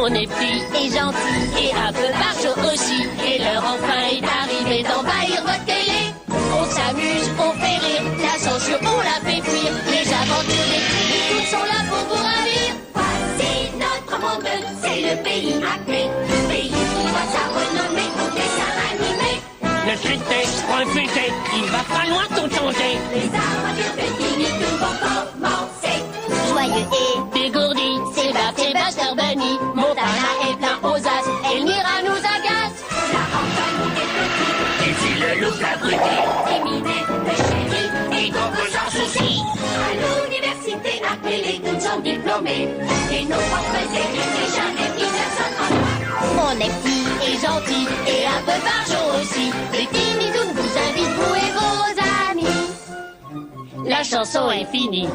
On est petits et gentils et un peu barjots aussi. Et l'heure enfin est arrivée d'envahir votre télé. On s'amuse, on fait rire, la censure on la fait fuir. Les aventures des petits toutes sont là pour vous ravir. Voici notre monde, c'est le pays Acmé. Pays qui doit sa renommée au dessin animé. Le tristesse, refusé, il va falloir tout changer. Les aventures de Timmy tout vont commencer. Joyeux et Dégourdi, Sébastien, Buster Bunny, Montana est plein aux as, Elmira nous agace. la campagne est petite. Et c'est le loup abruti, Timidé de chéri. et donc sans souci. À l'université Acmé, les toutes sont diplômés. Et nos profs écrivent déjà des 1933. On est petits Et gentil, et un peu barjot aussi. Les Timidounes vous invitent, vous et vos amis. La chanson est finie.